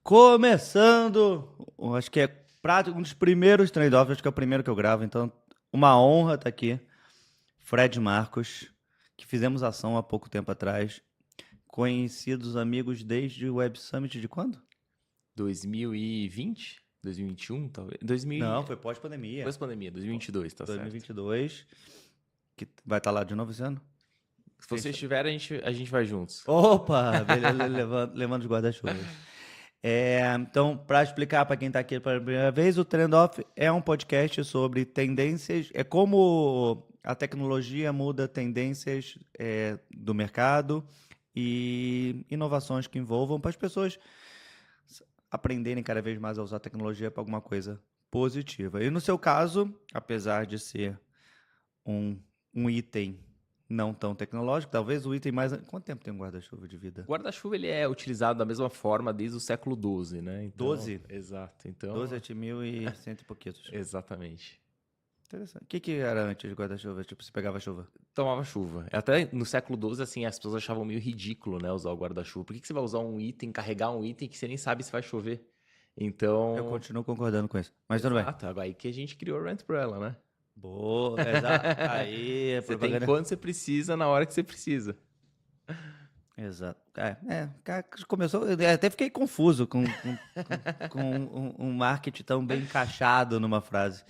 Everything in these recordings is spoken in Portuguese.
Começando, acho que é um dos primeiros trade-offs, acho que é o primeiro que eu gravo, então uma honra estar aqui. Fred Marcos, que fizemos ação há pouco tempo atrás, conhecidos amigos desde o Web Summit de quando? 2020? 2021, talvez? 2000, Não, foi pós-pandemia, pós-pandemia, 2022, tá certo. 2022, que vai estar lá de novo esse ano? Se você estiver, a gente vai juntos. Opa, beleza, levando os guarda-chuvas. Então, para explicar para quem está aqui pela primeira vez, o Trend Off é um podcast sobre tendências, é como a tecnologia muda tendências do mercado e inovações que envolvam para as pessoas aprenderem cada vez mais a usar a tecnologia para alguma coisa positiva. E no seu caso, apesar de ser um, um item não tão tecnológico, talvez o item mais. Quanto tempo tem um guarda-chuva de vida? O guarda-chuva ele é utilizado da mesma forma desde o século XII, né? Então, 12? exato. Então, 12 a 1.100 e pouquitos. exatamente. Interessante. O que era antes de guarda-chuva? Tipo, você pegava chuva? Tomava chuva. Até no século XII, assim, as pessoas achavam meio ridículo, né, usar o guarda-chuva. Por que você vai usar um item, carregar um item que você nem sabe se vai chover? Eu Então, continuo concordando com isso. Mas tudo bem. exato. Agora aí que a gente criou a Rent Umbrella, né? Boa, exato. Aí, Você tem propaganda. quando você precisa, na hora que você precisa. Exato. Cara, começou. Eu até fiquei confuso com um marketing tão bem encaixado numa frase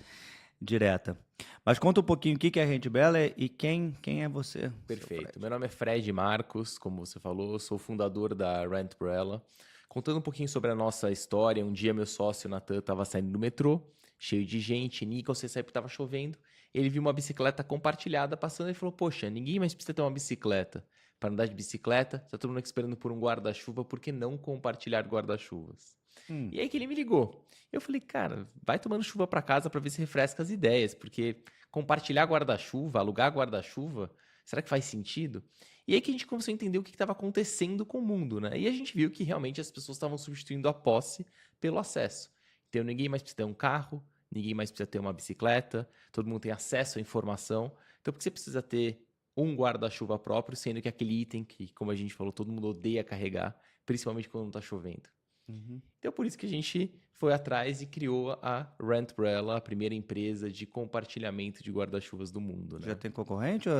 direta. Mas conta um pouquinho o que é a Rede Bela e quem é você, seu Perfeito. Fred. Meu nome é Fred Marcos, como você falou, sou fundador da Rent Umbrella. Contando um pouquinho sobre a nossa história, um dia meu sócio Natan estava saindo do metrô, cheio de gente, Nico, você sabe que estava chovendo. Ele viu uma bicicleta compartilhada passando e falou: Poxa, ninguém mais precisa ter uma bicicleta. Para andar de bicicleta, está todo mundo aqui esperando por um guarda-chuva, por que não compartilhar guarda-chuvas? Hum, E aí que ele me ligou. Eu falei, cara, vai tomando chuva para casa para ver se refresca as ideias, porque compartilhar guarda-chuva, alugar guarda-chuva, será que faz sentido? E aí que a gente começou a entender o que estava acontecendo com o mundo, né? E a gente viu que realmente as pessoas estavam substituindo a posse pelo acesso. Então ninguém mais precisa ter um carro, ninguém mais precisa ter uma bicicleta, todo mundo tem acesso à informação. Então por que você precisa ter um guarda-chuva próprio, sendo que aquele item que, como a gente falou, todo mundo odeia carregar, principalmente quando está chovendo? uhum. Então, por isso que a gente foi atrás e criou a Rent Umbrella, a primeira empresa de compartilhamento de guarda-chuvas do mundo, Já né? tem concorrente ou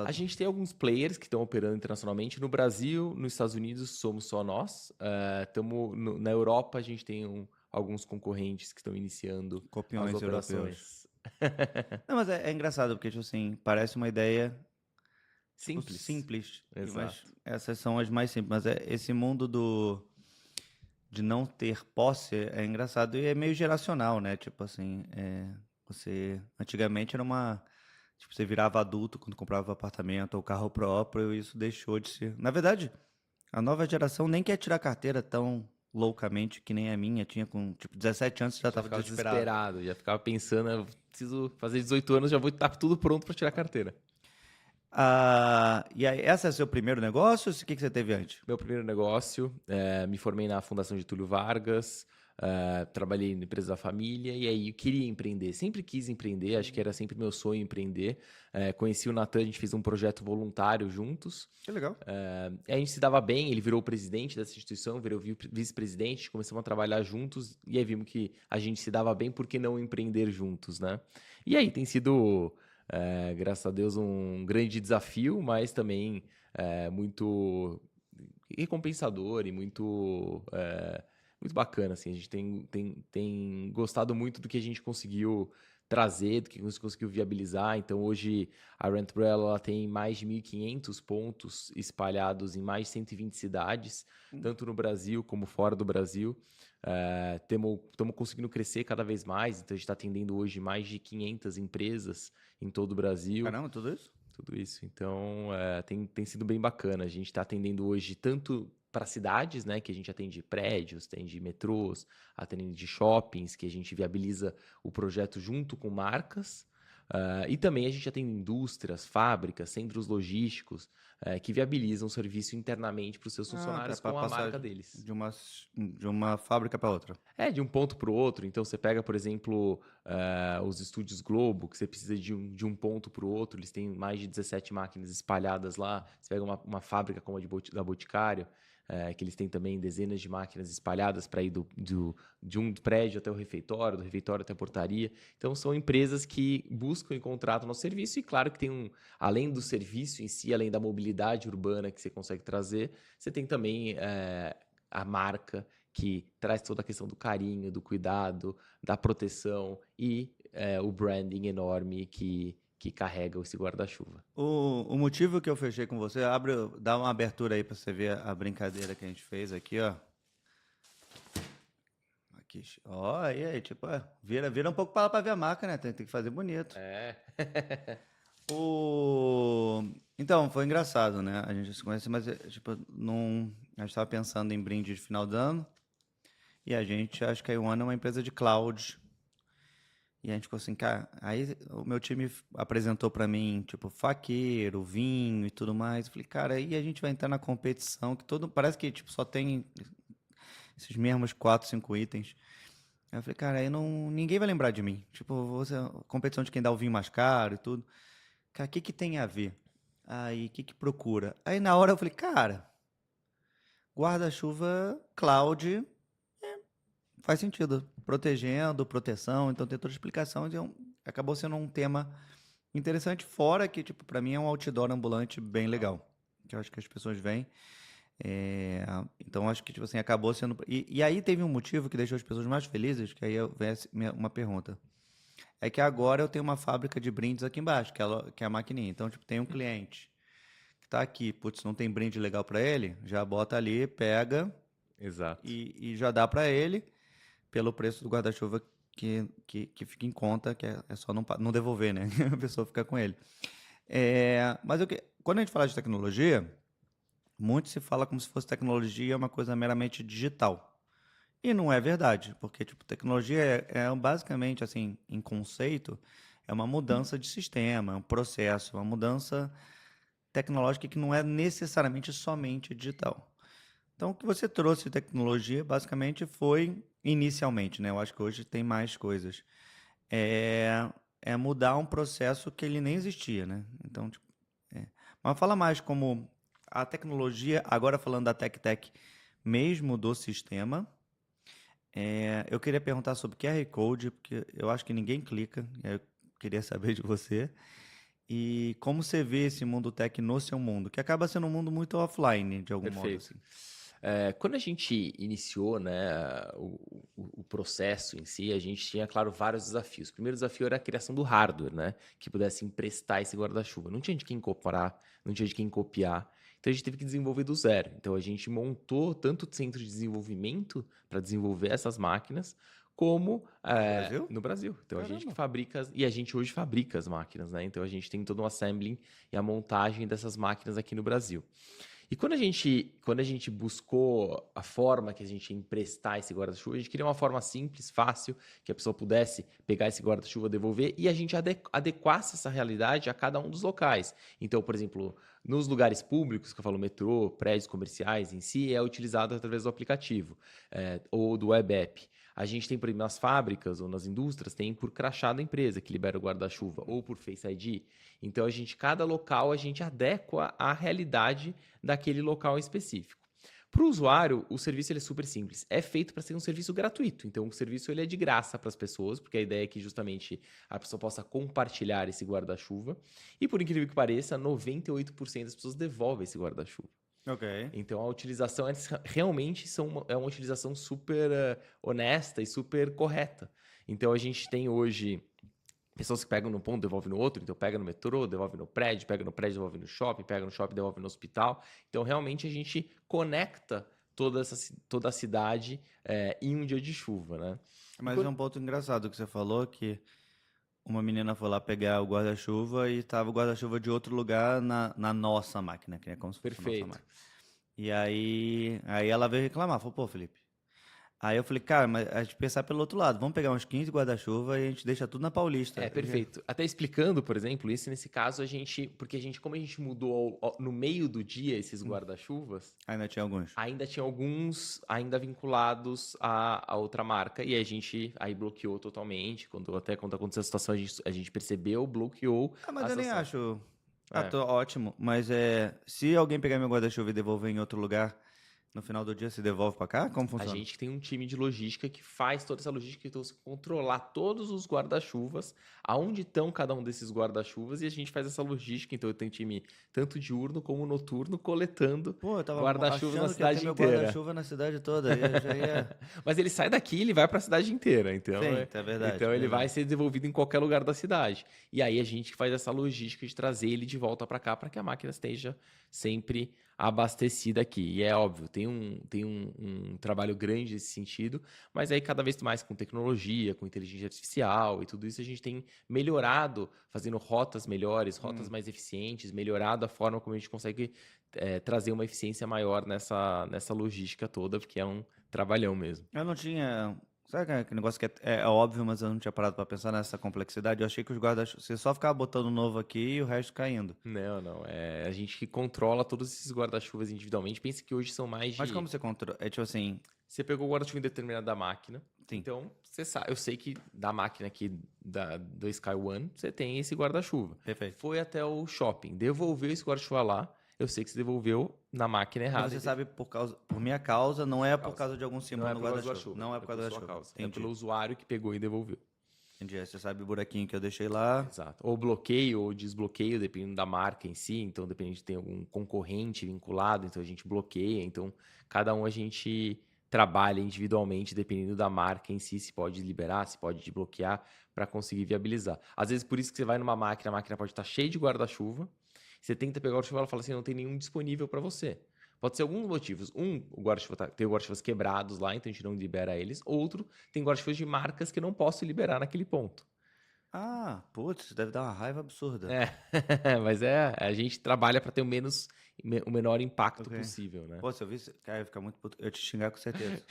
A gente tem alguns players que estão operando internacionalmente. No Brasil, nos Estados Unidos, somos só nós. Na Europa, a gente tem alguns concorrentes que estão iniciando as copiões europeus? operações. Não, mas é engraçado, porque, tipo assim, parece uma ideia, tipo, Simples. simples. Mas Exato. essas são as mais simples. Mas esse mundo de não ter posse é engraçado e é meio geracional, né? Tipo assim, antigamente era uma. Tipo, você virava adulto quando comprava apartamento ou carro próprio e isso deixou de ser. Na verdade, a nova geração nem quer tirar carteira tão loucamente que nem a minha tinha com, tipo, 17 anos, você já Já estava ficava desesperado. desesperado, já ficava pensando, eu preciso fazer 18 anos, já vou estar tudo pronto para tirar a carteira. E aí, esse é o seu primeiro negócio? Ou o que que você teve antes? Meu primeiro negócio, me formei na Fundação Getúlio Vargas, trabalhei na empresa da família e aí eu queria empreender. Sempre quis empreender, acho que era sempre meu sonho empreender. Conheci o Natan, a gente fez um projeto voluntário juntos. Que legal. A gente se dava bem, ele virou o presidente dessa instituição, virou vice-presidente, começamos a trabalhar juntos e aí vimos que a gente se dava bem, por que não empreender juntos, né? E aí tem sido, graças a Deus, um grande desafio, mas também muito recompensador e muito bacana, assim. A gente tem gostado muito do que a gente conseguiu trazer, do que a gente conseguiu viabilizar. Então, hoje, a Rent Umbrella ela tem mais de 1.500 pontos espalhados em mais de 120 cidades, tanto no Brasil como fora do Brasil. Estamos conseguindo crescer cada vez mais, então a gente está atendendo hoje mais de 500 empresas em todo o Brasil. Caramba, tudo isso? Tudo isso. Então, tem sido bem bacana. A gente está atendendo hoje tanto para cidades, né, que a gente atende prédios, atende metrôs, atende de shoppings, que a gente viabiliza o projeto junto com marcas. E também a gente atende indústrias, fábricas, centros logísticos, que viabilizam o serviço internamente para os seus Tá, funcionários para com a passar marca deles. de uma fábrica para outra. De um ponto para o outro. Então, você pega, por exemplo, os estúdios Globo, que você precisa de um ponto para o outro, eles têm mais de 17 máquinas espalhadas lá. Você pega uma fábrica como a da Boticário, que eles têm também dezenas de máquinas espalhadas para ir de um prédio até o refeitório, do refeitório até a portaria. Então, são empresas que buscam e contratam nosso serviço e, claro, que tem além do serviço em si, além da mobilidade urbana que você consegue trazer, você tem também a marca que traz toda a questão do carinho, do cuidado, da proteção e o branding enorme que carrega esse guarda-chuva. O motivo que eu fechei com você, dá uma abertura aí para você ver a brincadeira que a gente fez aqui, ó. Aqui, ó, aí, tipo, vira um pouco para lá para ver a marca, né? Tem que fazer bonito. Então, foi engraçado, né? A gente se conhece, mas, tipo, a gente estava pensando em brinde de final de ano e a gente, acho que a Ioana é uma empresa de cloud. E a gente ficou assim, cara, aí o meu time apresentou pra mim, tipo, faqueiro, vinho e tudo mais. Eu falei, cara, aí a gente vai entrar na competição que parece que, tipo, só tem esses mesmos 4, 5 itens. Aí eu falei, cara, aí ninguém vai lembrar de mim. Tipo, competição de quem dá o vinho mais caro e tudo. Cara, o que tem a ver? Aí, o que procura? Aí na hora eu falei, cara, guarda-chuva, cloud, faz sentido. Protegendo, proteção, então tem toda a explicação. Então, acabou sendo um tema interessante, fora que, tipo, para mim é um outdoor ambulante bem legal. Que eu acho que as pessoas veem. Então, acho que, tipo assim, acabou sendo... E aí teve um motivo que deixou as pessoas mais felizes, que aí vem uma pergunta. É que agora eu tenho uma fábrica de brindes aqui embaixo, que é a maquininha. Então, tipo, tem um cliente que tá aqui, putz, não tem brinde legal para ele, já bota ali, pega... Exato. E já dá para ele pelo preço do guarda-chuva que fica em conta, que é só não devolver, né? A pessoa fica com ele. Mas quando a gente fala de tecnologia, muito se fala como se fosse tecnologia uma coisa meramente digital. E não é verdade, porque tipo, tecnologia é basicamente, assim, em conceito, é uma mudança de sistema, é um processo, uma mudança tecnológica que não é necessariamente somente digital. Então, o que você trouxe de tecnologia, basicamente, foi inicialmente, né? Eu acho que hoje tem mais coisas. É mudar um processo que ele nem existia, né? Então, tipo, mas fala mais como a tecnologia, agora falando da TecTec, mesmo do sistema. Eu queria perguntar sobre QR Code, porque eu acho que ninguém clica. Eu queria saber de você. E como você vê esse mundo tech no seu mundo, que acaba sendo um mundo muito offline, de algum modo, Perfeito. assim. Quando a gente iniciou, né, o processo em si, a gente tinha, claro, vários desafios. O primeiro desafio era a criação do hardware, né, que pudesse emprestar esse guarda-chuva. Não tinha de quem comprar, não tinha de quem copiar. Então a gente teve que desenvolver do zero. Então a gente montou tanto centro de desenvolvimento para desenvolver essas máquinas, como No Brasil? no Brasil. Então a gente que Caramba. fabrica, e a gente hoje fabrica as máquinas, né? Então a gente tem todo o assembling e a montagem dessas máquinas aqui no Brasil. E quando a gente buscou a forma que a gente ia emprestar esse guarda-chuva, a gente queria uma forma simples, fácil, que a pessoa pudesse pegar esse guarda-chuva, devolver e a gente adequasse essa realidade a cada um dos locais. Então, por exemplo, nos lugares públicos, que eu falo metrô, prédios comerciais em si, é utilizado através do aplicativo ou do web app. A gente tem, por exemplo, nas fábricas ou nas indústrias, tem por crachá da empresa que libera o guarda-chuva ou por Face ID. Então, cada local, a gente adequa à realidade daquele local específico. Para o usuário, o serviço ele é super simples. É feito para ser um serviço gratuito. Então, o serviço ele é de graça para as pessoas, porque a ideia é que justamente a pessoa possa compartilhar esse guarda-chuva. E por incrível que pareça, 98% das pessoas devolvem esse guarda-chuva. Ok. Então, a utilização realmente é uma utilização super honesta e super correta. Então, a gente tem hoje pessoas que pegam num ponto, devolvem no outro. Então, pega no metrô, devolve no prédio, devolve no shopping, pega no shopping, devolve no hospital. Então, realmente, a gente conecta toda a cidade em um dia de chuva, né? Mas é um ponto engraçado que você falou, que uma menina foi lá pegar o guarda-chuva e estava o guarda-chuva de outro lugar na nossa máquina, que é como se fosse a nossa Perfeito. máquina. E aí ela veio reclamar, falou, pô, Felipe. Aí eu falei, cara, mas a gente pensar pelo outro lado, vamos pegar uns 15 guarda-chuva e a gente deixa tudo na Paulista. Perfeito. Até explicando, por exemplo, isso nesse caso, como a gente mudou no meio do dia esses guarda-chuvas, Ainda tinha alguns. ainda tinha alguns ainda vinculados a outra marca e a gente aí bloqueou totalmente. Quando aconteceu a situação, a gente percebeu, bloqueou Mas a eu nem situação. acho. Tô ótimo. Mas se alguém pegar meu guarda-chuva e devolver em outro lugar, no final do dia se devolve para cá? Como A funciona? gente tem um time de logística que faz toda essa logística, então você controlar todos os guarda-chuvas, aonde estão cada um desses guarda-chuvas, e a gente faz essa logística. Então eu tenho time tanto diurno como noturno coletando Pô, eu tava guarda-chuvas na achando que ia ter cidade meu inteira. guarda-chuva na cidade toda. Já ia... Mas ele sai daqui e ele vai para a cidade inteira. Então, Sim, é verdade. então ele vai verdade. ser devolvido em qualquer lugar da cidade. E aí a gente faz essa logística de trazer ele de volta para cá para que a máquina esteja sempre abastecida aqui. E é óbvio, tem um trabalho grande nesse sentido, mas aí cada vez mais com tecnologia, com inteligência artificial e tudo isso a gente tem melhorado, fazendo rotas melhores, rotas mais eficientes, melhorado a forma como a gente consegue trazer uma eficiência maior nessa logística toda, porque é um trabalhão mesmo. Eu não tinha. Sabe aquele negócio que é óbvio, mas eu não tinha parado para pensar nessa complexidade? Eu achei que os guarda-chuvas. Você só ficava botando novo aqui e o resto caindo. Não. É a gente que controla todos esses guarda-chuvas individualmente. Pensa que hoje são mais Mas de. como você controla? É tipo assim. Você pegou o guarda-chuva indeterminado da máquina. Sim. Então, você sabe, eu sei que da máquina aqui do Sky One, você tem esse guarda-chuva. Perfeito. Foi até o shopping, devolveu esse guarda-chuva lá. Eu sei que você devolveu na máquina errada. Mas você sabe por minha causa, não é por causa. causa de algum símbolo Não é no por causa do guarda-chuva. guarda-chuva. Não é por causa da sua chuva. causa. É Entendi. pelo usuário que pegou e devolveu. Entendi. Aí você sabe o buraquinho que eu deixei lá. Exato. Ou bloqueio ou desbloqueio, dependendo da marca em si. Então, depende de ter algum concorrente vinculado, então a gente bloqueia. Então, cada um a gente trabalha individualmente, dependendo da marca em si, se pode liberar, se pode desbloquear, para conseguir viabilizar. Às vezes, por isso que você vai numa máquina, a máquina pode estar cheia de guarda-chuva, você tenta pegar o guarda-chuva e ela fala assim, não tem nenhum disponível para você. Pode ser alguns motivos. O guarda-chuva tem guarda-chuvas quebrados lá, então a gente não libera eles. Outro, tem guarda-chuvas de marcas que eu não posso liberar naquele ponto. Ah, putz, deve dar uma raiva absurda. Mas a gente trabalha para ter o menor impacto Ok. possível, né? Pô, se eu visse, cara, eu ia ficar muito puto. Eu ia te xingar com certeza.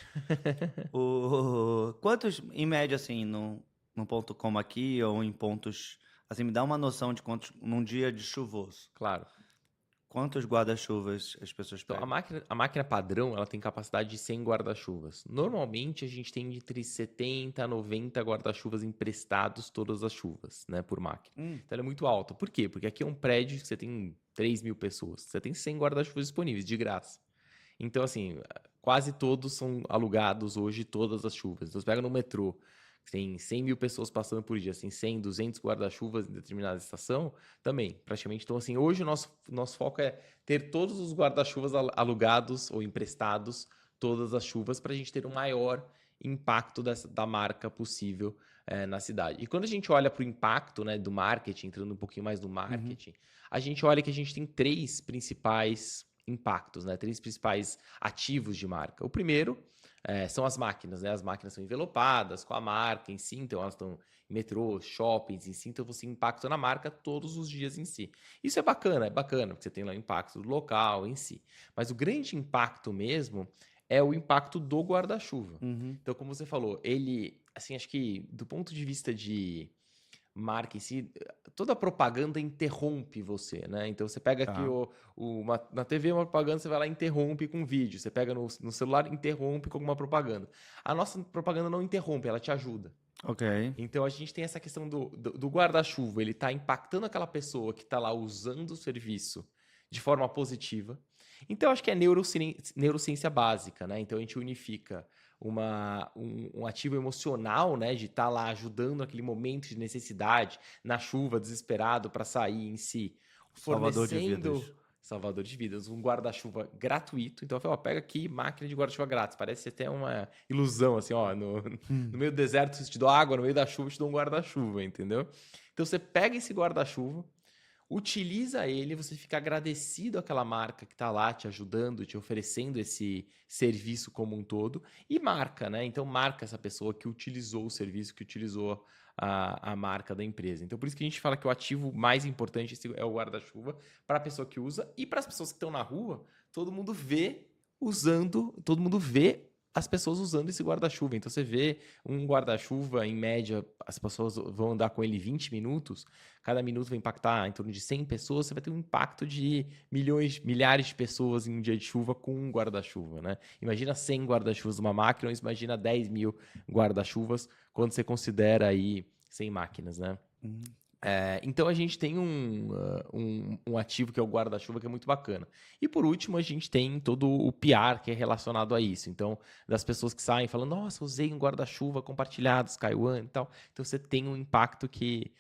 Quantos, em média, assim, num ponto como aqui, ou em pontos. Assim, me dá uma noção de quantos. Num dia de chuvoso. Claro. Quantos guarda-chuvas as pessoas Então, pegam? a máquina padrão, ela tem capacidade de 100 guarda-chuvas. Normalmente, a gente tem entre 70 a 90 guarda-chuvas emprestados todas as chuvas, né, por máquina. Então, ela é muito alta. Por quê? Porque aqui é um prédio que você tem 3 mil pessoas. Você tem 100 guarda-chuvas disponíveis, de graça. Então, assim, quase todos são alugados hoje, todas as chuvas. Então, você pega no metrô, tem 100 mil pessoas passando por dia, tem 100, 200 guarda-chuvas em determinada estação, também, praticamente. Então, assim, hoje o nosso foco é ter todos os guarda-chuvas alugados ou emprestados, todas as chuvas, para a gente ter o maior impacto da marca possível na cidade. E quando a gente olha para o impacto, né, do marketing, entrando um pouquinho mais do marketing, a gente olha que a gente tem 3 principais impactos, né? 3 principais ativos de marca. O primeiro são as máquinas, né? As máquinas são envelopadas com a marca em si, então elas estão em metrôs, shoppings em si, então você impacta na marca todos os dias em si. Isso é bacana, porque você tem lá o impacto do local em si. Mas o grande impacto mesmo é o impacto do guarda-chuva. Então, como você falou, ele, assim, acho que do ponto de vista de marca em si, toda propaganda interrompe você, né? Então você pega aqui na TV uma propaganda, você vai lá e interrompe com vídeo. Você pega no celular, interrompe com alguma propaganda. A nossa propaganda não interrompe, ela te ajuda. Ok. Então a gente tem essa questão do guarda-chuva, ele está impactando aquela pessoa que está lá usando o serviço de forma positiva. Então acho que é neurociência básica, né? Então a gente unifica um ativo emocional, né, de estar lá ajudando naquele momento de necessidade, na chuva, desesperado para sair em si, Salvador de vidas. Salvador de vidas, um guarda-chuva gratuito. Então, eu falei, ó, pega aqui máquina de guarda-chuva grátis. Parece até uma ilusão, assim, ó, no meio do deserto eu te dou água, no meio da chuva eu te dou um guarda-chuva, entendeu? Então, você pega esse guarda-chuva, utiliza ele, você fica agradecido àquela marca que está lá te ajudando, te oferecendo esse serviço como um todo, e marca, né? Então marca essa pessoa que utilizou o serviço, que utilizou a marca da empresa. Então por isso que a gente fala que o ativo mais importante é o guarda-chuva para a pessoa que usa e para as pessoas que estão na rua, todo mundo vê as pessoas usando esse guarda-chuva. Então você vê um guarda-chuva, em média, as pessoas vão andar com ele 20 minutos, cada minuto vai impactar em torno de 100 pessoas, você vai ter um impacto de milhares de pessoas em um dia de chuva com um guarda-chuva, né? Imagina 100 guarda-chuvas numa máquina, ou imagina 10 mil guarda-chuvas quando você considera aí 100 máquinas, né? Então a gente tem um ativo que é o guarda-chuva, que é muito bacana. E por último, a gente tem todo o PR que é relacionado a isso. Então, das pessoas que saem falando, nossa, usei um guarda-chuva compartilhado, SkyOne e tal. Então você tem um impacto que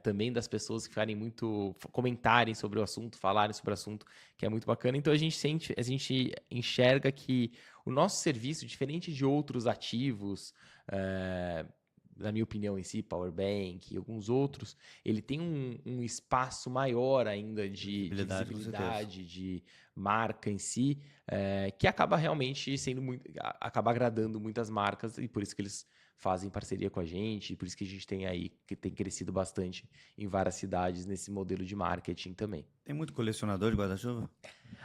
também das pessoas que ficarem muito, comentarem sobre o assunto, falarem sobre o assunto, que é muito bacana. Então a gente enxerga que o nosso serviço, diferente de outros ativos, na minha opinião em si, Powerbank e alguns outros, ele tem um espaço maior ainda de visibilidade, de marca em si, que acaba realmente sendo acaba agradando muitas marcas e por isso que eles fazem parceria com a gente, e por isso que a gente tem aí, que tem crescido bastante em várias cidades nesse modelo de marketing também. Tem muito colecionador de guarda-chuva?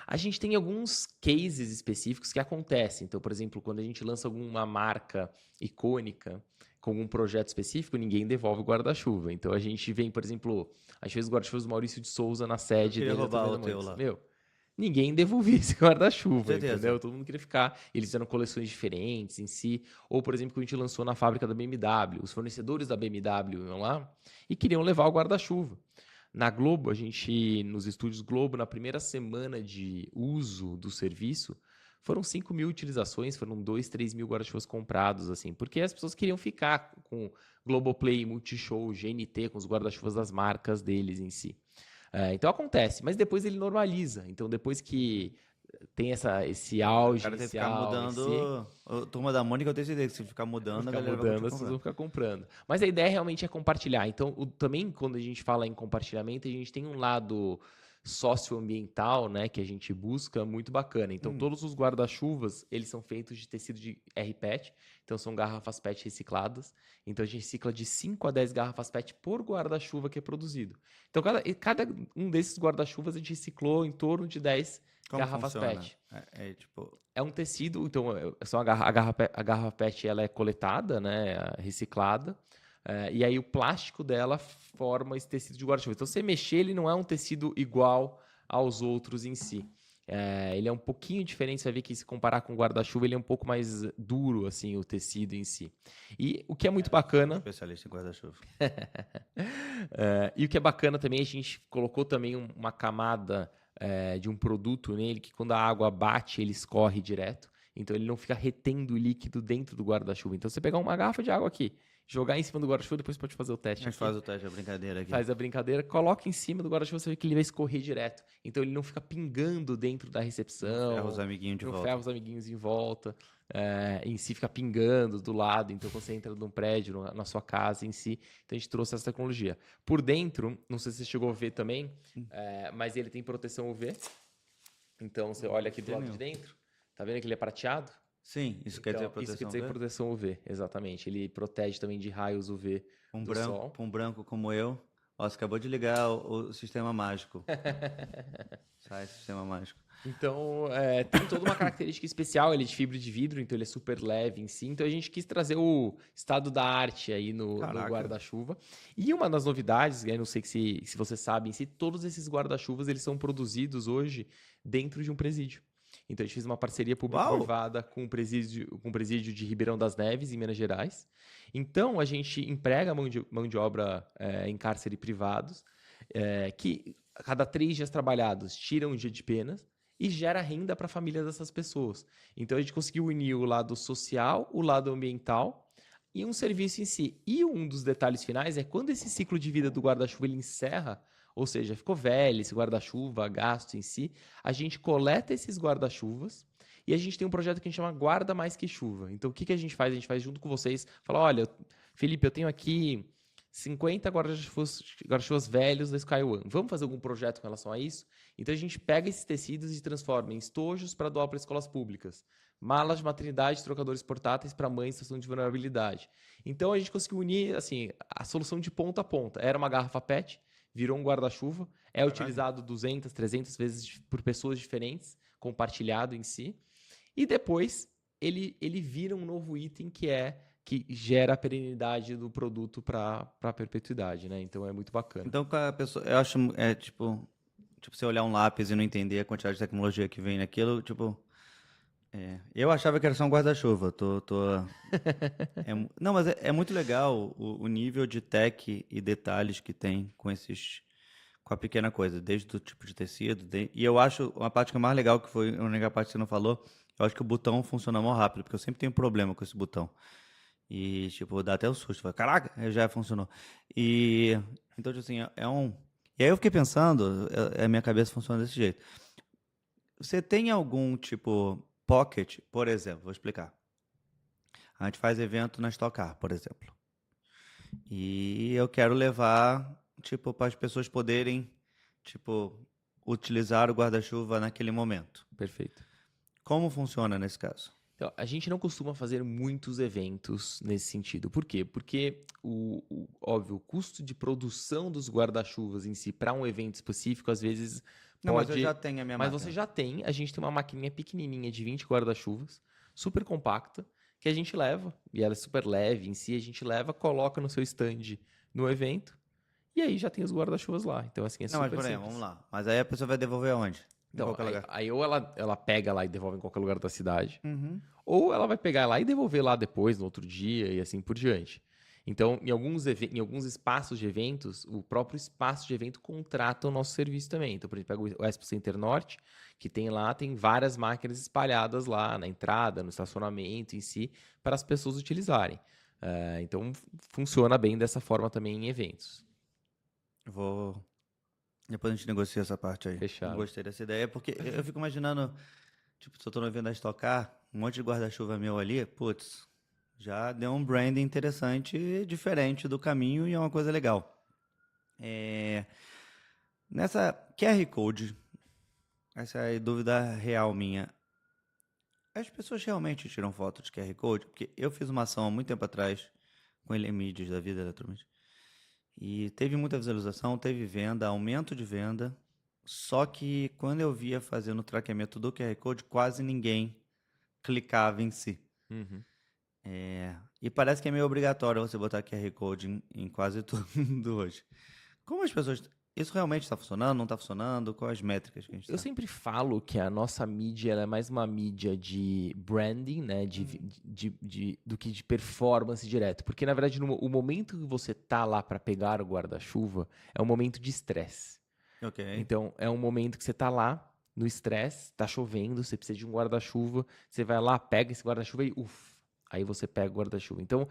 A gente tem alguns cases específicos que acontecem. Então, por exemplo, quando a gente lança alguma marca icônica com um projeto específico, ninguém devolve o guarda-chuva. Então, a gente vem, por exemplo, a gente fez os guarda-chuvas do Maurício de Souza na sede dele. Eu queria roubar o da teu lá. Meu, ninguém devolvia esse guarda-chuva, Certeza. entendeu? Todo mundo queria ficar. Eles fizeram coleções diferentes em si. Ou, por exemplo, que a gente lançou na fábrica da BMW. Os fornecedores da BMW iam lá e queriam levar o guarda-chuva. Na Globo, nos estúdios Globo, na primeira semana de uso do serviço, foram 5 mil utilizações, foram 2, 3 mil guarda-chuvas comprados, assim, porque as pessoas queriam ficar com Globoplay, Multishow, GNT, com os guarda-chuvas das marcas deles em si. Então acontece, mas depois ele normaliza. Então depois que tem esse auge O cara tem que ficar inicial mudando. A Turma da Mônica, eu tenho certeza que se ficar mudando, a galera vai as pessoas vão ficar comprando. Mas a ideia realmente é compartilhar. Então, também quando a gente fala em compartilhamento, a gente tem um lado socioambiental, né, que a gente busca muito bacana. Então, todos os guarda-chuvas, eles são feitos de tecido de rPET, então são garrafas PET recicladas. Então, a gente recicla de 5 a 10 garrafas PET por guarda-chuva que é produzido. Então, cada um desses guarda-chuvas a gente reciclou em torno de 10 garrafas PET. É um tecido, então a garrafa PET ela é coletada, né, reciclada, e aí o plástico dela forma esse tecido de guarda-chuva. Então, você mexer, ele não é um tecido igual aos outros em si. Ele é um pouquinho diferente, você vai ver que se comparar com o guarda-chuva, ele é um pouco mais duro, assim, o tecido em si. E o que é muito bacana... Especialista em guarda-chuva. E o que é bacana também, a gente colocou também uma camada de um produto nele que quando a água bate, ele escorre direto. Então ele não fica retendo líquido dentro do guarda-chuva. Então você pegar uma garrafa de água aqui, jogar em cima do guarda-chuva, depois pode fazer o teste. A gente faz o teste, a brincadeira aqui. Faz a brincadeira, coloca em cima do guarda-chuva, você vê que ele vai escorrer direto. Então ele não fica pingando dentro da recepção. Ferra os amiguinhos de volta. Ferra os amiguinhos em volta. Em si fica pingando do lado. Então quando você entra num prédio, na sua casa em si. Então a gente trouxe essa tecnologia. Por dentro, não sei se você chegou a ver também, mas ele tem proteção UV. Então você olha aqui do lado de dentro. Tá vendo que ele é prateado? Sim, isso quer dizer proteção UV? Isso quer dizer proteção UV, exatamente. Ele protege também de raios UV do sol. Para um branco como eu, você acabou de ligar o sistema mágico. Sai sistema mágico. Então, tem toda uma característica especial, ele é de fibra de vidro, então ele é super leve em si. Então a gente quis trazer o estado da arte aí no guarda-chuva. E uma das novidades, eu não sei se você sabe em si, todos esses guarda-chuvas eles são produzidos hoje dentro de um presídio. Então a gente fez uma parceria público-privada com o presídio de Ribeirão das Neves, em Minas Gerais. Então a gente emprega mão de obra em cárcere privados, que a cada 3 dias trabalhados tiram um dia de penas e gera renda para a família dessas pessoas. Então a gente conseguiu unir o lado social, o lado ambiental e um serviço em si. E um dos detalhes finais é quando esse ciclo de vida do guarda-chuva ele encerra, ou seja, ficou velho esse guarda-chuva, gasto em si, a gente coleta esses guarda-chuvas e a gente tem um projeto que a gente chama Guarda Mais Que Chuva. Então, o que a gente faz? A gente faz junto com vocês, fala, olha, Felipe, eu tenho aqui 50 guarda-chuvas velhos da SkyOne. Vamos fazer algum projeto com relação a isso? Então, a gente pega esses tecidos e transforma em estojos para doar para escolas públicas, malas de maternidade, trocadores portáteis para mães em situação de vulnerabilidade. Então, a gente conseguiu unir assim, a solução de ponta a ponta. Era uma garrafa PET, virou um guarda-chuva, utilizado 200, 300 vezes por pessoas diferentes, compartilhado em si, e depois ele vira um novo item que gera a perenidade do produto para a perpetuidade, né? Então é muito bacana. Então a pessoa, eu acho tipo você olhar um lápis e não entender a quantidade de tecnologia que vem naquilo, tipo Eu achava que era só um guarda-chuva. Não, mas é muito legal o nível de tech e detalhes que tem com a pequena coisa, desde o tipo de tecido. E eu acho uma parte que é mais legal, que foi a única parte que você não falou, eu acho que o botão funciona mais rápido, porque eu sempre tenho problema com esse botão. E, tipo, dá até um susto. Fala, caraca, já funcionou. E, então, tipo assim, é um... E aí eu fiquei pensando, a minha cabeça funciona desse jeito. Você tem algum, tipo, pocket, por exemplo, vou explicar. A gente faz evento na Stock Car, por exemplo. E eu quero levar, tipo, para as pessoas poderem, tipo, utilizar o guarda-chuva naquele momento. Perfeito. Como funciona nesse caso? Então, a gente não costuma fazer muitos eventos nesse sentido. Por quê? Porque, óbvio, o custo de produção dos guarda-chuvas em si para um evento específico, às vezes Não, mas eu pode. já tenho a minha Mas você máquina. já tem, a gente tem uma maquininha pequenininha de 20 guarda-chuvas, super compacta, que a gente leva, e ela é super leve em si, a gente leva, coloca no seu stand no evento, e aí já tem os guarda-chuvas lá. Então, assim, é Não, mas super por aí, simples. vamos lá. Mas aí a pessoa vai devolver aonde? Em Então, qualquer lugar. aí ou ela pega lá e devolve em qualquer lugar da cidade, Uhum. ou ela vai pegar lá e devolver lá depois, no outro dia, e assim por diante. Então, em alguns espaços de eventos, o próprio espaço de evento contrata o nosso serviço também. Então, por exemplo, pega o Expo Center Norte, que tem lá, tem várias máquinas espalhadas lá na entrada, no estacionamento em si, para as pessoas utilizarem. Então, funciona bem dessa forma também em eventos. Vou. Depois a gente negocia essa parte aí. Fechado. Gostei dessa ideia, porque eu fico imaginando, tipo, se eu tô no evento da Stock Car, um monte de guarda-chuva meu ali, putz, já deu um branding interessante, e diferente do caminho e é uma coisa legal. É, nessa QR Code, essa é a dúvida real minha. As pessoas realmente tiram foto de QR Code? Porque eu fiz uma ação há muito tempo atrás com ele mídias da vida eletrônica. E teve muita visualização, teve venda, aumento de venda. Só que quando eu via fazendo o traqueamento do QR Code, quase ninguém clicava em si. Uhum. E parece que é meio obrigatório você botar QR Code em quase tudo hoje. Como as pessoas. Isso realmente está funcionando? Não está funcionando? Quais as métricas que a gente Eu está? sempre falo que a nossa mídia ela é mais uma mídia de branding, né? Do que de performance direto. Porque, na verdade, o momento que você tá lá para pegar o guarda-chuva é um momento de estresse. Ok. Então, é um momento que você tá lá no estresse, tá chovendo, você precisa de um guarda-chuva, você vai lá, pega esse guarda-chuva e aí você pega o guarda-chuva. Então,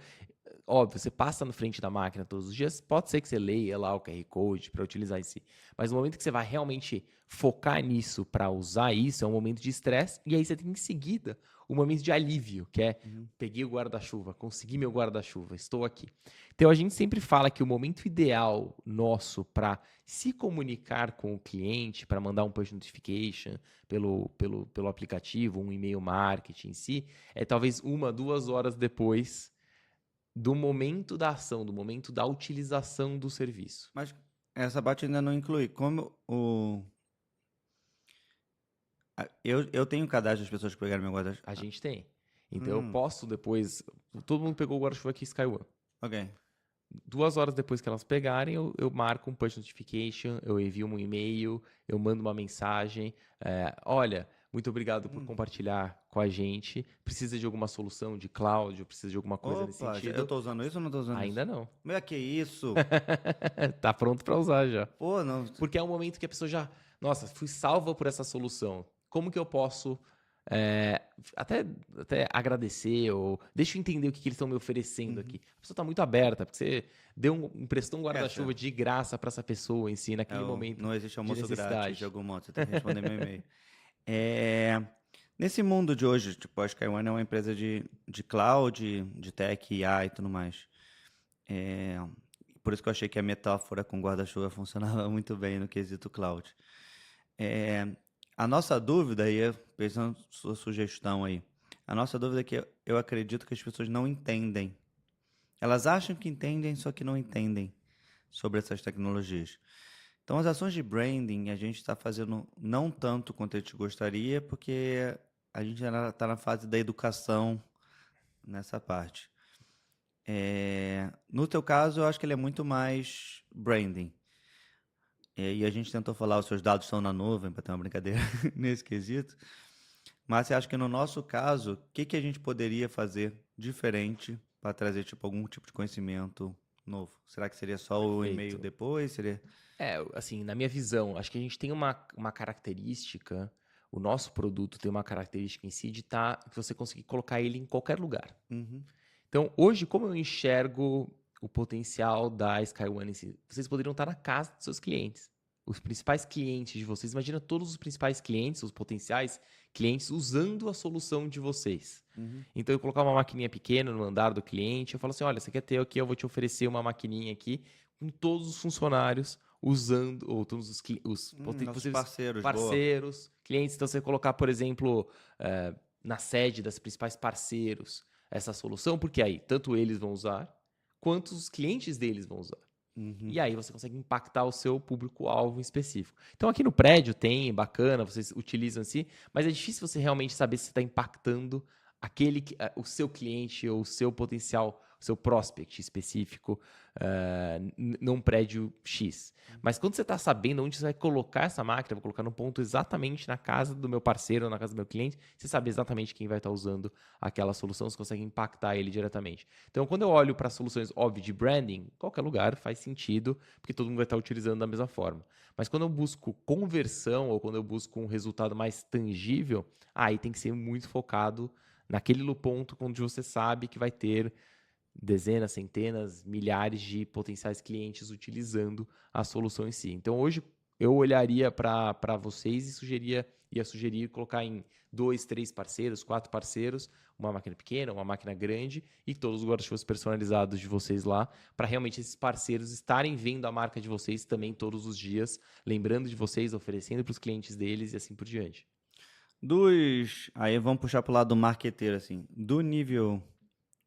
óbvio, você passa na frente da máquina todos os dias, pode ser que você leia lá o QR Code para utilizar em si. Mas no momento que você vai realmente focar nisso para usar isso, é um momento de estresse, e aí você tem em seguida um momento de alívio, que é peguei o guarda-chuva, consegui meu guarda-chuva, estou aqui. Então a gente sempre fala que o momento ideal nosso para se comunicar com o cliente, para mandar um push notification pelo aplicativo, um e-mail marketing em si, é talvez 1, 2 horas depois do momento da ação, do momento da utilização do serviço. Mas essa parte ainda não inclui. Como o. Eu tenho cadastro das pessoas que pegaram meu guarda-chuva. A gente tem. Então eu posso depois. Todo mundo pegou o guarda-chuva aqui Sky One. Ok. 2 horas depois que elas pegarem, eu marco um push notification, eu envio um e-mail, eu mando uma mensagem. Olha, muito obrigado por compartilhar com a gente. Precisa de alguma solução de cloud, ou precisa de alguma coisa nesse Opa, eu sentido? tô usando isso ou não tô usando isso? Ainda não. Mas que isso? Tá pronto para usar já. Pô, não. Porque é um momento que a pessoa já, nossa, fui salva por essa solução. Como que eu posso é, até, até agradecer ou deixa eu entender o que eles estão me oferecendo aqui. A pessoa está muito aberta, porque você emprestou um guarda-chuva de graça para essa pessoa em si, naquele momento Não existe de almoço grátis de necessidade. algum modo. Você tem que responder meu e-mail. Nesse mundo de hoje, tipo, a Sky One é uma empresa de cloud, de tech, IA e tudo mais. Por isso que eu achei que a metáfora com guarda-chuva funcionava muito bem no quesito cloud. A nossa dúvida, e pensando na sua sugestão aí, a nossa dúvida é que eu acredito que as pessoas não entendem. Elas acham que entendem, só que não entendem sobre essas tecnologias. Então, as ações de branding a gente está fazendo não tanto quanto a gente gostaria, porque a gente ainda está na fase da educação nessa parte. No teu caso, eu acho que ele é muito mais branding. E a gente tentou falar, os seus dados estão na nuvem, para ter uma brincadeira nesse quesito. Mas você acha que no nosso caso, o que que a gente poderia fazer diferente para trazer tipo algum tipo de conhecimento novo? Será que seria só o e-mail Perfeito. depois? Seria... Assim, na minha visão, acho que a gente tem uma característica, o nosso produto tem uma característica em si que você conseguir colocar ele em qualquer lugar. Uhum. Então, hoje, como eu enxergo o potencial da SkyOne em si? Vocês poderiam estar na casa dos seus clientes. Os principais clientes de vocês, imagina todos os principais clientes, os potenciais clientes, usando a solução de vocês. Uhum. Então, eu colocar uma maquininha pequena no andar do cliente, eu falo assim, olha, você quer ter aqui, eu vou te oferecer uma maquininha aqui com todos os funcionários usando, ou todos os Nossos possíveis parceiros, boa. parceiros, clientes. Então, você colocar, por exemplo, na sede das principais parceiros, essa solução, porque aí tanto eles vão usar, quanto os clientes deles vão usar. Uhum. E aí você consegue impactar o seu público-alvo específico. Então aqui no prédio tem, bacana, vocês utilizam assim, mas é difícil você realmente saber se está impactando o seu cliente ou o seu potencial, o seu prospect específico num prédio X. Mas quando você está sabendo onde você vai colocar essa máquina, vou colocar num ponto exatamente na casa do meu parceiro ou na casa do meu cliente, você sabe exatamente quem vai estar usando aquela solução, você consegue impactar ele diretamente. Então, quando eu olho para soluções óbvias de branding, qualquer lugar faz sentido, porque todo mundo vai estar utilizando da mesma forma. Mas quando eu busco conversão ou quando eu busco um resultado mais tangível, aí tem que ser muito focado naquele ponto onde você sabe que vai ter dezenas, centenas, milhares de potenciais clientes utilizando a solução em si. Então, hoje, eu olharia para vocês e ia sugerir colocar em 2, 3 parceiros, 4 parceiros, uma máquina pequena, uma máquina grande e todos os guarda-chuvas personalizados de vocês lá, para realmente esses parceiros estarem vendo a marca de vocês também todos os dias, lembrando de vocês, oferecendo para os clientes deles e assim por diante. Aí vamos puxar pro lado do marqueteiro, assim. Do nível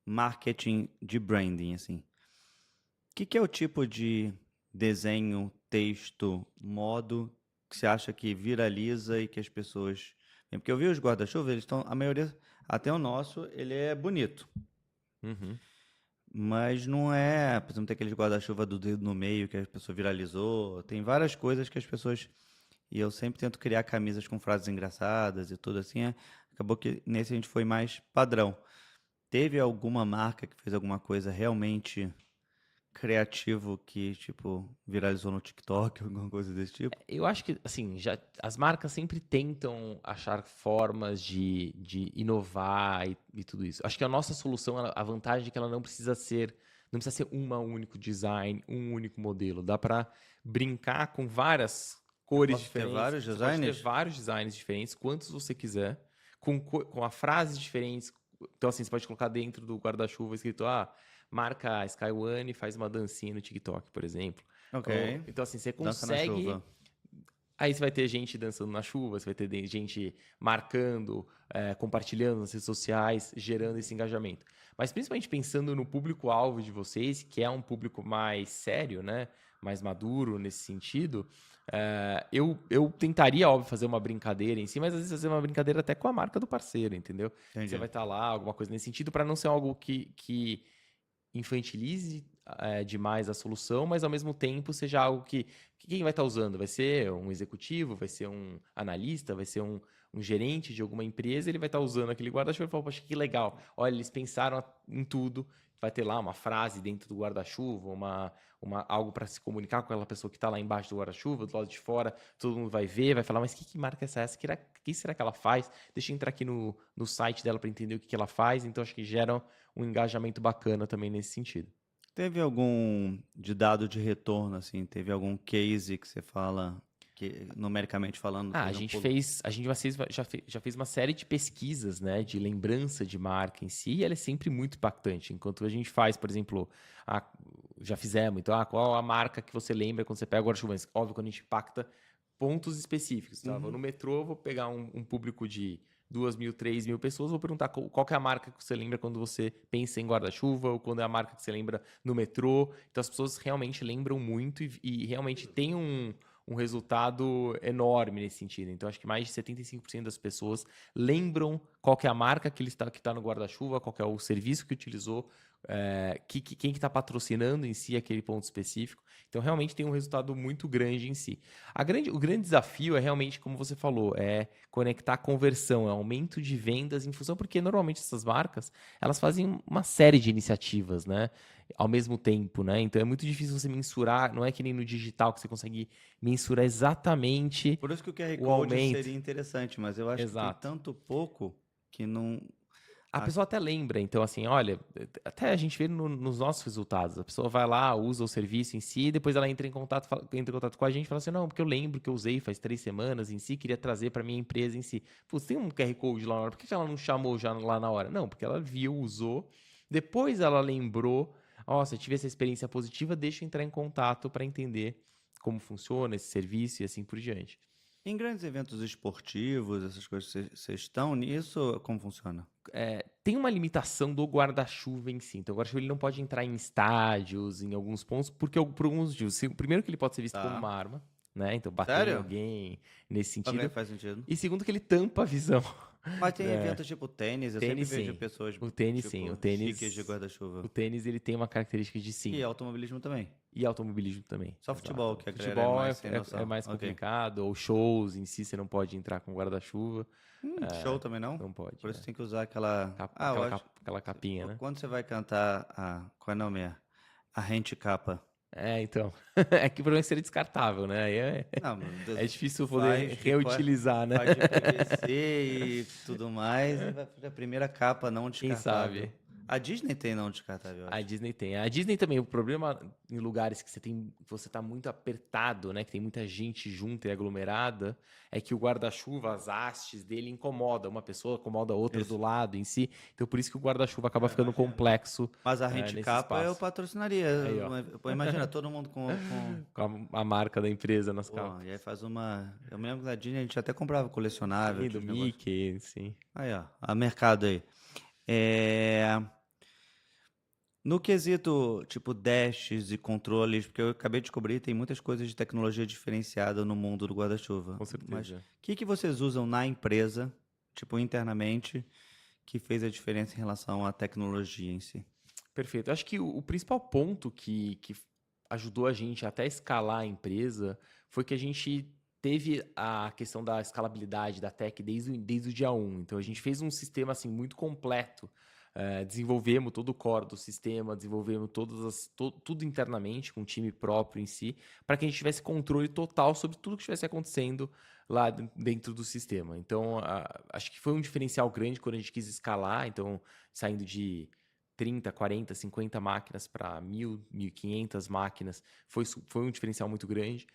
marketing de branding, assim. O que que é o tipo de desenho, texto, modo que você acha que viraliza e que as pessoas... Porque eu vi os guarda-chuva, eles estão... A maioria, até o nosso, ele é bonito. Uhum. Mas não é... Por exemplo, tem aqueles guarda-chuva do dedo no meio que a pessoa viralizou. Tem várias coisas que as pessoas... E eu sempre tento criar camisas com frases engraçadas e tudo assim. Acabou que nesse a gente foi mais padrão. Teve alguma marca que fez alguma coisa realmente criativo que, tipo, viralizou no TikTok, alguma coisa desse tipo? Eu acho que, assim, as marcas sempre tentam achar formas de inovar e tudo isso. Acho que a nossa solução, a vantagem é que ela não precisa ser um único design, um único modelo. Dá para brincar com várias Eu cores posso ter diferentes. vários Você pode ter designers? vários designs diferentes, quantos você quiser, com a frases diferentes. Então, assim, você pode colocar dentro do guarda-chuva escrito, marca SkyOne faz uma dancinha no TikTok, por exemplo. Ok. Então, assim, você Dança na consegue. chuva. Aí você vai ter gente dançando na chuva, você vai ter gente marcando, compartilhando nas redes sociais, gerando esse engajamento. Mas principalmente pensando no público-alvo de vocês, que é um público mais sério, né? Mais maduro nesse sentido, eu tentaria, óbvio, fazer uma brincadeira em si, mas às vezes fazer uma brincadeira até com a marca do parceiro, entendeu? Você Entendi. vai estar lá, alguma coisa nesse sentido, para não ser algo que infantilize demais a solução, mas ao mesmo tempo seja algo que quem vai estar usando? Vai ser um executivo, vai ser um analista, vai ser um gerente de alguma empresa, ele vai estar usando aquele guarda-chuva e falar, poxa, que legal. Olha, eles pensaram em tudo. Vai ter lá uma frase dentro do guarda-chuva, algo para se comunicar com aquela pessoa que está lá embaixo do guarda-chuva, do lado de fora, todo mundo vai ver, vai falar, mas que marca é essa? O que será que ela faz? Deixa eu entrar aqui no site dela para entender o que ela faz. Então, acho que gera um engajamento bacana também nesse sentido. Teve algum de dado de retorno, assim? Teve algum case que você fala, que numericamente falando, por A exemplo, gente fez, já fez uma série de pesquisas, né, de lembrança de marca em si, e ela é sempre muito impactante. Enquanto a gente faz, por exemplo, já fizemos, então, qual a marca que você lembra quando você pega o guarda-chuva? Óbvio, quando a gente impacta pontos específicos, tá? Vou no metrô, vou pegar um público de 2.000, 3.000 pessoas, vou perguntar qual que é a marca que você lembra quando você pensa em guarda-chuva, ou quando é a marca que você lembra no metrô. Então, as pessoas realmente lembram muito e realmente tem um resultado enorme nesse sentido. Então, acho que mais de 75% das pessoas lembram qual que é a marca que está no guarda-chuva, qual que é o serviço que utilizou, quem que está patrocinando em si aquele ponto específico. Então, realmente tem um resultado muito grande em si. O grande desafio é realmente, como você falou, é conectar a conversão, é aumento de vendas em função, porque normalmente essas marcas, elas fazem uma série de iniciativas, né? Ao mesmo tempo, né? Então, é muito difícil você mensurar, não é que nem no digital que você consegue mensurar exatamente Por isso que o QR o Code aumento. seria interessante, mas eu acho que tem Exato. tanto pouco que não. A pessoa até lembra, então assim, olha, até a gente vê nos nossos resultados, a pessoa vai lá, usa o serviço em si, e depois ela entra em contato com a gente e fala assim, não, porque eu lembro que eu usei faz 3 semanas em si, queria trazer para minha empresa em si. Putz, tem um QR Code lá na hora, por que ela não chamou já lá na hora? Não, porque ela viu, usou, depois ela lembrou, se eu tive essa experiência positiva, deixa eu entrar em contato para entender como funciona esse serviço e assim por diante. Em grandes eventos esportivos, essas coisas, vocês estão nisso? Como funciona? Tem uma limitação do guarda-chuva em si. Então, o guarda-chuva ele não pode entrar em estádios, em alguns pontos, por alguns motivos. Primeiro, que ele pode ser visto como Tá. uma arma, né? Então, bater em Sério? alguém nesse Ok, sentido. faz sentido. E segundo, que ele tampa a visão. Mas tem É, eventos tipo tênis, eu sempre tênis, vejo sim. pessoas, O tênis, sim. tipo, O chiques de tênis, guarda-chuva. o tênis, ele tem uma característica de sim. E automobilismo também. E automobilismo também. Só futebol, Exato. que a galera é Futebol mais sem é noção. mais Ok. complicado, ou shows em si, você não pode entrar com guarda-chuva. Show também não? Não pode. Por isso tem que usar aquela. Eu acho. Aquela capinha, né? Quando você vai cantar a. Qual é o nome? A rente capa. Então. É que o problema é ser descartável, né? Aí Não, é difícil poder faz reutilizar, né? faz de PVC e tudo mais. E vai fazer a primeira capa não Quem descartável. sabe? A Disney tem não descartável, eu A acho. Disney tem. A Disney também, o problema em lugares que você tá muito apertado, né? Que tem muita gente junta e aglomerada, é que o guarda-chuva, as hastes dele incomoda. Uma pessoa incomoda a outra Isso. do lado em si. Então, por isso que o guarda-chuva acaba ficando Imagino. complexo Mas a rente nesse capa eu espaço. patrocinaria. Aí, ó. Pô, imagina todo mundo com. Com a marca da empresa nas Pô, capas. e aí faz uma. Eu me lembro que na Disney a gente até comprava colecionável. Sim, Tinha do uns negócios. Mickey, sim. Aí, ó. A mercado aí. É... No quesito, tipo, dashes e controles, porque eu acabei de descobrir, tem muitas coisas de tecnologia diferenciada no mundo do guarda-chuva. Com Mas o certeza. que vocês usam na empresa, tipo, internamente, que fez a diferença em relação à tecnologia em si? Perfeito. Eu acho que o principal ponto que ajudou a gente até escalar a empresa foi que a gente teve a questão da escalabilidade da tech desde o dia 1. Então, a gente fez um sistema assim, muito completo. Desenvolvemos todo o core do sistema, desenvolvemos tudo internamente, com um time próprio em si, para que a gente tivesse controle total sobre tudo que estivesse acontecendo lá dentro do sistema. Então, acho que foi um diferencial grande quando a gente quis escalar. Então, saindo de 30, 40, 50 máquinas para 1.000, 1.500 máquinas, foi um diferencial muito grande.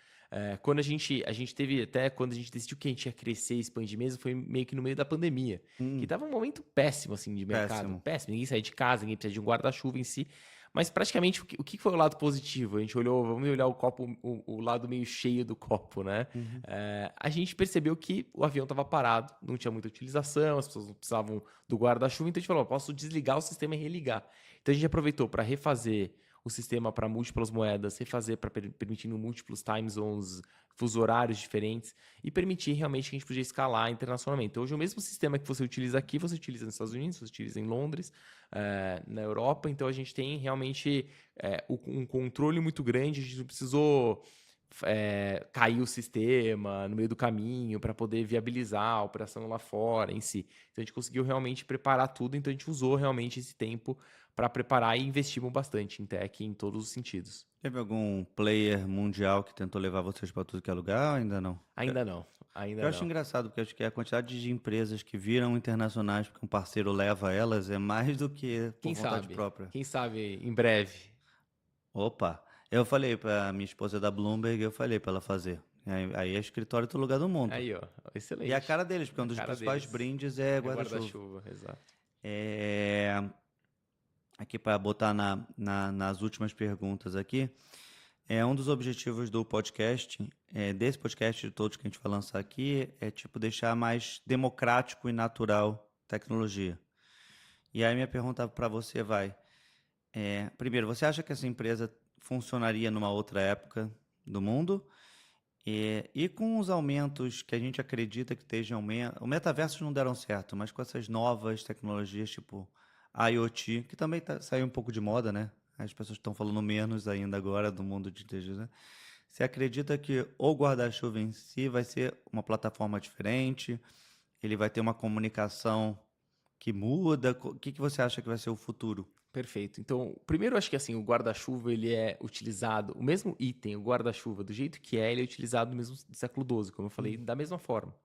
Quando a gente teve, até quando a gente decidiu que a gente ia crescer e expandir mesmo, foi meio que no meio da pandemia, que tava um momento péssimo, assim, de mercado. Péssimo. Ninguém saía de casa, ninguém precisa de um guarda-chuva em si. Mas praticamente, o que foi o lado positivo? A gente olhou, vamos olhar o copo, o lado meio cheio do copo, né? A gente percebeu que o avião estava parado, não tinha muita utilização, as pessoas não precisavam do guarda-chuva, então a gente falou, posso desligar o sistema e religar. Então a gente aproveitou para refazer o sistema para múltiplas moedas, refazer para permitindo múltiplos time zones, fuso horários diferentes e permitir realmente que a gente podia escalar internacionalmente. Então, hoje, o mesmo sistema que você utiliza aqui, você utiliza nos Estados Unidos, você utiliza em Londres, na Europa. Então, a gente tem realmente um controle muito grande, a gente não precisou cair o sistema no meio do caminho para poder viabilizar a operação lá fora em si. Então, a gente conseguiu realmente preparar tudo, então a gente usou realmente esse tempo para preparar e investimos bastante em tech em todos os sentidos. Teve algum player mundial que tentou levar vocês para tudo que é lugar ou ainda não? Ainda não. Eu acho engraçado, porque acho que a quantidade de empresas que viram internacionais porque um parceiro leva elas é mais do que por vontade própria. Quem sabe em breve. Opa! Eu falei para minha esposa da Bloomberg, eu falei para ela fazer. Aí é escritório em todo lugar do mundo. Aí, ó, excelente. E a cara deles, porque um dos principais brindes é guarda-chuva. Exato. Aqui para botar nas últimas perguntas aqui, um dos objetivos do podcast, desse podcast de todos que a gente vai lançar aqui, é tipo deixar mais democrático e natural tecnologia. E aí minha pergunta para você vai, primeiro, você acha que essa empresa funcionaria numa outra época do mundo? E com os aumentos que a gente acredita que estejam o metaverso não deram certo, mas com essas novas tecnologias tipo IoT, que também saiu um pouco de moda, né? As pessoas estão falando menos ainda agora do mundo de inteligência. Você acredita que o guarda-chuva em si vai ser uma plataforma diferente? Ele vai ter uma comunicação que muda? O que que você acha que vai ser o futuro? Perfeito. Então, primeiro, eu acho que assim, o guarda-chuva ele é utilizado, o mesmo item, o guarda-chuva, do jeito que é, ele é utilizado no mesmo século XII, como eu falei, da mesma forma.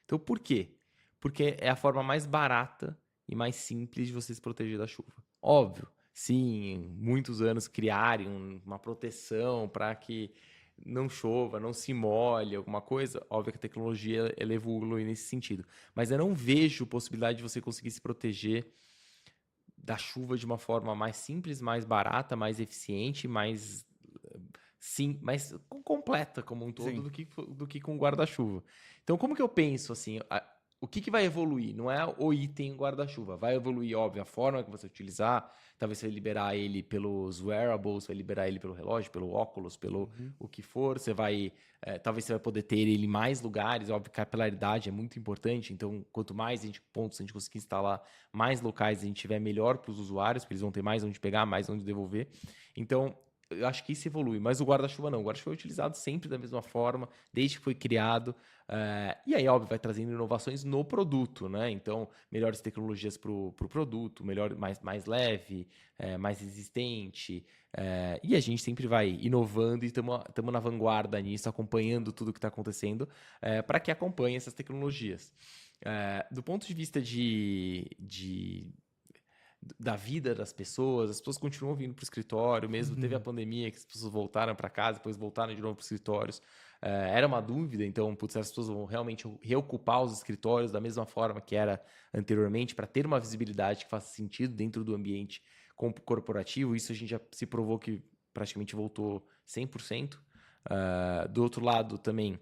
Então, por quê? Porque é a forma mais barata e mais simples de você se proteger da chuva. Óbvio, sim, em muitos anos criarem uma proteção para que não chova, não se molhe, alguma coisa, óbvio que a tecnologia ela evolui nesse sentido. Mas eu não vejo possibilidade de você conseguir se proteger da chuva de uma forma mais simples, mais barata, mais eficiente, mais sim, mais completa como um todo Sim. do que com guarda-chuva. Então, como que eu penso assim? O que vai evoluir? Não é o item guarda-chuva. Vai evoluir, óbvio, a forma que você utilizar. Talvez você vai liberar ele pelos wearables, vai liberar ele pelo relógio, pelo óculos, pelo o que for. Você vai, talvez você vai poder ter ele em mais lugares. Óbvio, capilaridade é muito importante. Então, quanto mais pontos a gente conseguir instalar, mais locais a gente tiver, melhor para os usuários, porque eles vão ter mais onde pegar, mais onde devolver. Então, eu acho que isso evolui, mas o guarda-chuva não. O guarda-chuva é utilizado sempre da mesma forma, desde que foi criado. E aí, óbvio, vai trazendo inovações no produto, né? Então, melhores tecnologias para o produto, melhor, mais leve, mais resistente. E a gente sempre vai inovando e estamos na vanguarda nisso, acompanhando tudo que está acontecendo, para que acompanhe essas tecnologias. Do ponto de vista da vida das pessoas, as pessoas continuam vindo para o escritório, mesmo teve a pandemia que as pessoas voltaram para casa, depois voltaram de novo para os escritórios. Era uma dúvida, então, putz, as pessoas vão realmente reocupar os escritórios da mesma forma que era anteriormente, para ter uma visibilidade que faça sentido dentro do ambiente corporativo. Isso a gente já se provou que praticamente voltou 100%. Do outro lado também,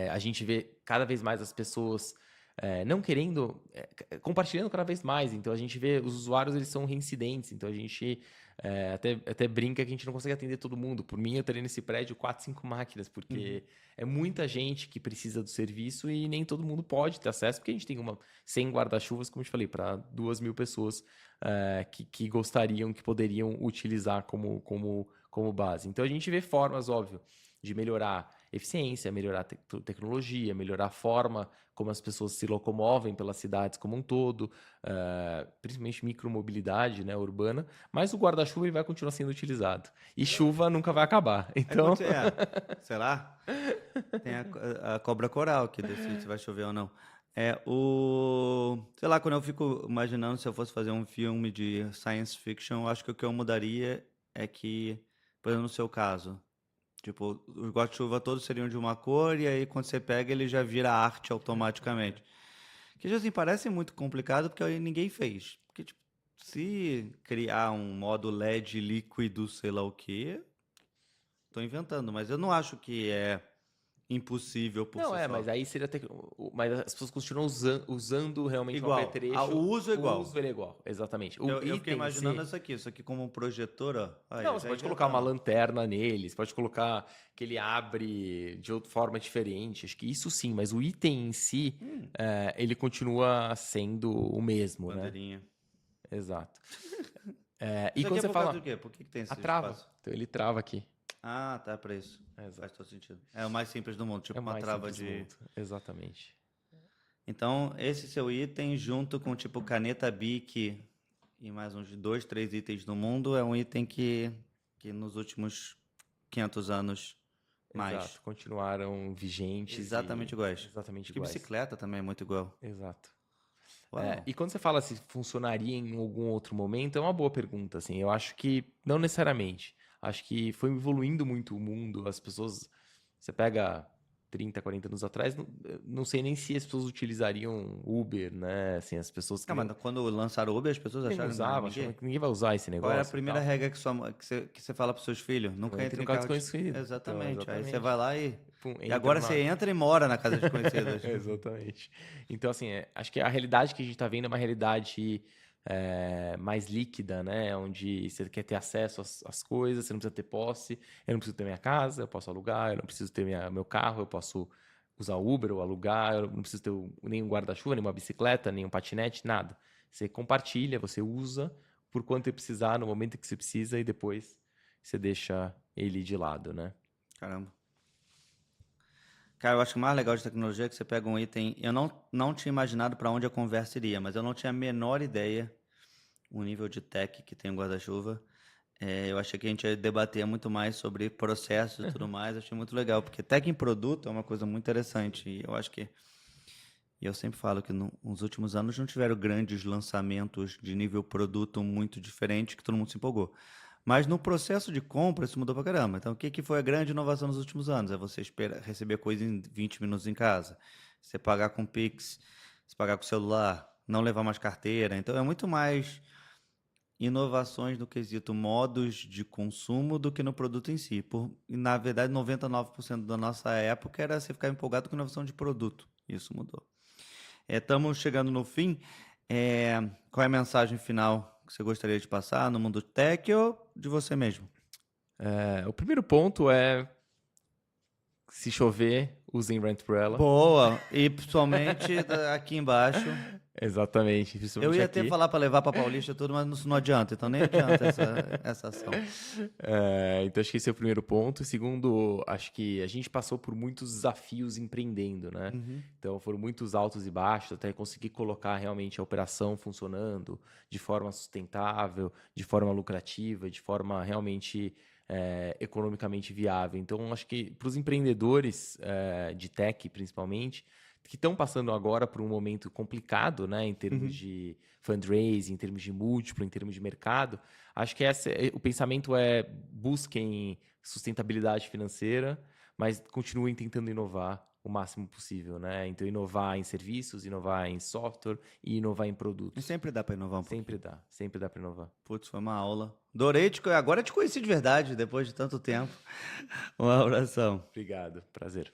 a gente vê cada vez mais as pessoas não querendo, compartilhando cada vez mais. Então a gente vê os usuários, eles são reincidentes. Então a gente até brinca que a gente não consegue atender todo mundo. Por mim, eu teria nesse prédio 4, 5 máquinas, porque é muita gente que precisa do serviço e nem todo mundo pode ter acesso, porque a gente tem 100 guarda-chuvas, como eu te falei, para 2.000 pessoas que gostariam, que poderiam utilizar como base. Então a gente vê formas, óbvio, de melhorar eficiência, melhorar tecnologia, melhorar a forma como as pessoas se locomovem pelas cidades como um todo, principalmente micromobilidade, né, urbana, mas o guarda-chuva ele vai continuar sendo utilizado. E chuva nunca vai acabar. Então, Será? Tem a cobra coral que decide se vai chover ou não. Sei lá, quando eu fico imaginando se eu fosse fazer um filme de science fiction, eu acho que o que eu mudaria é que, por exemplo, no seu caso, tipo, os guarda-chuva todos seriam de uma cor e aí quando você pega ele já vira arte automaticamente. Que assim, parece muito complicado porque aí ninguém fez. Porque, tipo, se criar um modo LED líquido, sei lá o quê, tô inventando, mas eu não acho que é impossível por não si mas só. aí seria mas as pessoas continuam usando realmente um Igual. apetrecho. O uso é O igual. uso ele é igual, exatamente. O Eu fiquei item em imaginando si. isso aqui como um projetor, ó. Aí, Não, eu você já pode colocar uma inventando. lanterna nele, você pode colocar que ele abre de outra forma diferente. Acho que isso sim, mas o item em si, ele continua sendo o mesmo, né? Bandeirinha. Exato. E Isso aqui quando é você por causa do fala quê? Por que tem a esse trava, espaço? então ele trava aqui. Ah, tá, pra isso. Faz Exato. todo sentido. É o mais simples do mundo, É tipo o uma mais trava simples do de. mundo. Exatamente. Então, esse seu item, junto com tipo caneta Bic e mais uns 2, 3 itens no mundo, é um item que nos últimos 500 anos mais. Exato. Continuaram vigentes e Exatamente iguais. exatamente Acho que iguais. bicicleta também é muito igual. Exato. Uau. E quando você fala se funcionaria em algum outro momento, é uma boa pergunta, assim. Eu acho que não necessariamente. Acho que foi evoluindo muito o mundo, as pessoas... Você pega 30, 40 anos atrás, não sei nem se as pessoas utilizariam Uber, né? Assim, as pessoas Ah, mas queriam... quando lançaram o Uber, as pessoas Nem acharam que usavam, achavam ninguém. que ninguém vai usar esse Qual era a negócio e primeira tal. regra que você fala para seus filhos? Não Nunca entre entre no em carro carro desconhecido. Então, Exatamente. Aí você vai exatamente. lá e. Pum, E entra agora você na... entra e mora na casa desconhecida. Exatamente. Então, assim, acho que a realidade que a gente está vendo é uma realidade mais líquida, né? Onde você quer ter acesso às coisas, você não precisa ter posse. Eu não preciso ter minha casa, eu posso alugar. Eu não preciso ter meu carro, eu posso usar Uber ou alugar. Eu não preciso ter nem um guarda-chuva, nem uma bicicleta, nem um patinete, nada. Você compartilha, você usa por quanto você precisar, no momento que você precisa, e depois você deixa ele de lado, né? Caramba. Cara, eu acho que o mais legal de tecnologia é que você pega um item. Eu não tinha imaginado para onde a conversa iria, mas eu não tinha a menor ideia o nível de tech que tem o guarda-chuva. Eu achei que a gente ia debater muito mais sobre processos e tudo mais. Achei muito legal, porque tech em produto é uma coisa muito interessante. E eu acho que. E eu sempre falo que nos últimos anos não tiveram grandes lançamentos de nível produto muito diferente que todo mundo se empolgou. Mas no processo de compra isso mudou pra caramba. Então o que foi a grande inovação nos últimos anos? É você receber coisa em 20 minutos em casa, você pagar com Pix, você pagar com celular, não levar mais carteira. Então é muito mais inovações no quesito modos de consumo do que no produto em si. E, na verdade, 99% da nossa época era você ficar empolgado com inovação de produto. Isso mudou. Estamos chegando no fim. Qual é a mensagem final que você gostaria de passar no mundo tech ou de você mesmo? O primeiro ponto é, se chover, usem Rent Umbrella. Boa! E principalmente aqui embaixo. Exatamente, Eu principalmente ia aqui. até falar para levar para Paulista e tudo, mas isso não adianta. Então nem adianta essa ação. Então acho que esse é o primeiro ponto. E segundo, acho que a gente passou por muitos desafios empreendendo, né? Uhum. Então foram muitos altos e baixos até conseguir colocar realmente a operação funcionando de forma sustentável, de forma lucrativa, de forma realmente economicamente viável. Então acho que para os empreendedores de tech, principalmente, que estão passando agora por um momento complicado, né, em termos de fundraising, em termos de múltiplo, em termos de mercado, acho que o pensamento é busquem sustentabilidade financeira, mas continuem tentando inovar o máximo possível, né? Então, inovar em serviços, inovar em software e inovar em E produtos. sempre dá para inovar um pouquinho. Sempre dá para inovar. Putz, foi uma aula. Adorei agora te conheci de verdade, depois de tanto tempo. Um abração. Obrigado, prazer.